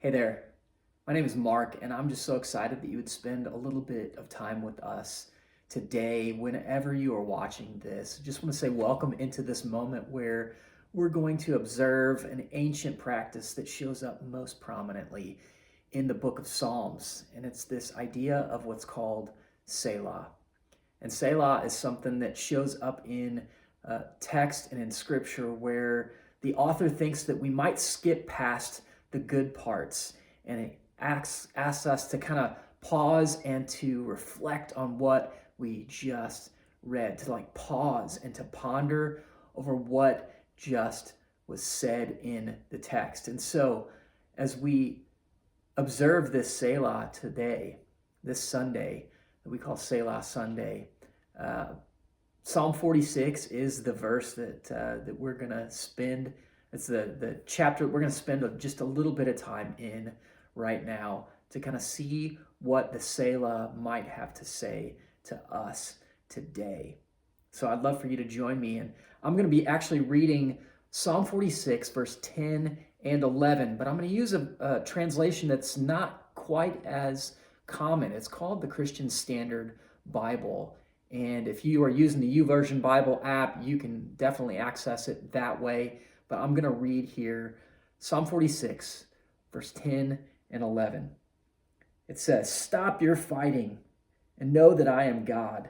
Hey there, my name is Mark, and I'm just so excited that you would spend a little bit of time with us today, whenever you are watching this. Just want to say welcome into this moment where we're going to observe an ancient practice that shows up most prominently in the book of Psalms, and it's this idea of what's called Selah. And Selah is something that shows up in text and in scripture where the author thinks that we might skip past the good parts, and it asks us to kind of pause and to reflect on what we just read, to like pause and to ponder over what just was said in the text. And so as we observe this Selah today, this Sunday that we call Selah Sunday, uh, Psalm 46 is the verse that we're going to spend. It's the chapter we're going to spend just a little bit of time in right now to kind of see what the Selah might have to say to us today. So I'd love for you to join me, and I'm going to be actually reading Psalm 46, verse 10 and 11, but I'm going to use a translation that's not quite as common. It's called the Christian Standard Bible. And if you are using the YouVersion Bible app, you can definitely access it that way. But I'm going to read here Psalm 46, verse 10 and 11. It says, "Stop your fighting and know that I am God,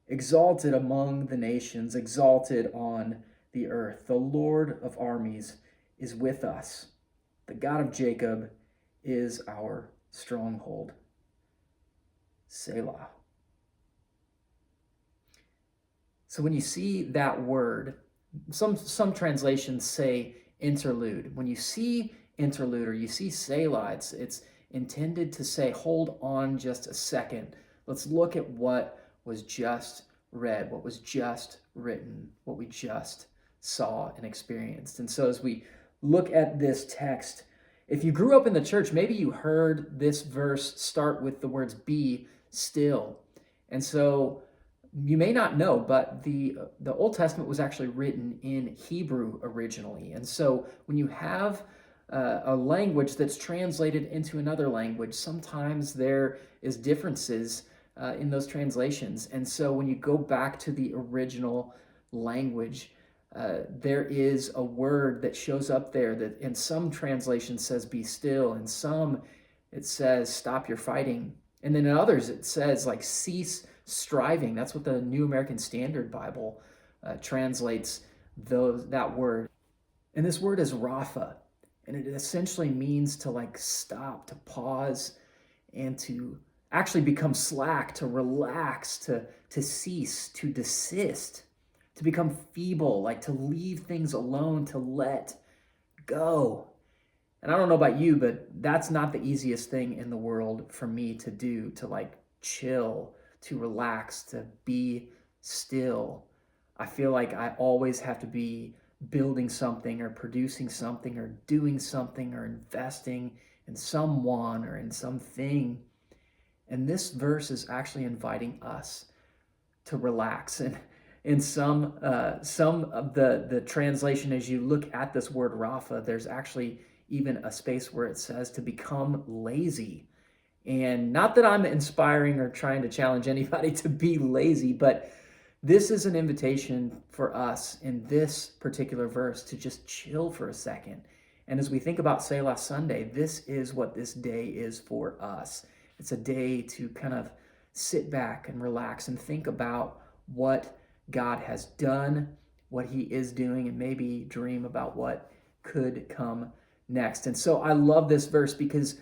exalted among the nations, exalted on the earth. The Lord of armies is with us. The God of Jacob is our stronghold." Selah. So when you see that word, some translations say interlude. When you see interlude or you see Selah, it's intended to say, hold on just a second. Let's look at what was just read, what was just written, what we just saw and experienced. And so as we look at this text, if you grew up in the church, maybe you heard this verse start with the words "be still." And so you may not know, but the Old Testament was actually written in Hebrew originally. And so when you have a language that's translated into another language, sometimes there is differences in those translations. And so when you go back to the original language, there is a word that shows up there that in some translations says "be still," in some it says "stop your fighting," and then in others it says like "cease striving." That's what the New American Standard Bible translates that word. And this word is Rapha, and it essentially means to like stop, to pause, and to actually become slack, to relax, to cease, to desist, to become feeble, like to leave things alone, to let go. And I don't know about you, but that's not the easiest thing in the world for me to do, to like chill, to relax, to be still. I feel like I always have to be building something or producing something or doing something or investing in someone or in something. And this verse is actually inviting us to relax. And in some of the translation, as you look at this word Rapha, there's actually even a space where it says to become lazy. And not that I'm inspiring or trying to challenge anybody to be lazy, but this is an invitation for us in this particular verse to just chill for a second. And as we think about Selah Sunday, this is what this day is for us. It's a day to kind of sit back and relax and think about what God has done, what he is doing, and maybe dream about what could come next. And so I love this verse because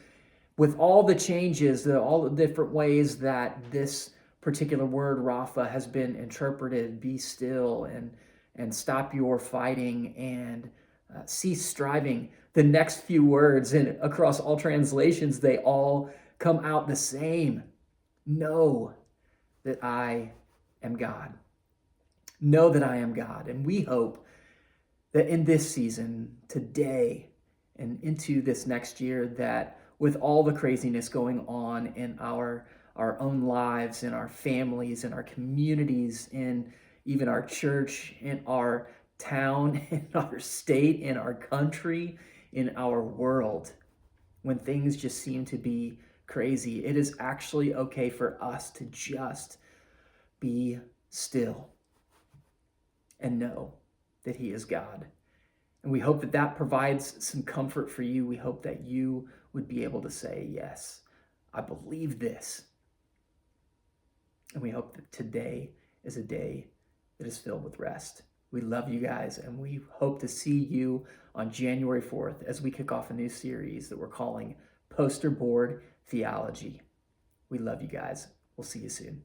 with all the changes, all the different ways that this particular word Rapha has been interpreted, "be still" and "stop your fighting" and "cease striving," the next few words and across all translations, they all come out the same. Know that I am God. Know that I am God. And we hope that in this season, today, and into this next year, that with all the craziness going on in our own lives, in our families, in our communities, in even our church, in our town, in our state, in our country, in our world, when things just seem to be crazy. It is actually okay for us to just be still and know that He is God. And we hope that that provides some comfort for you. We hope that you would be able to say, yes, I believe this. And we hope that today is a day that is filled with rest. We love you guys, and we hope to see you on January 4th as we kick off a new series that we're calling Poster Board Theology. We love you guys. We'll see you soon.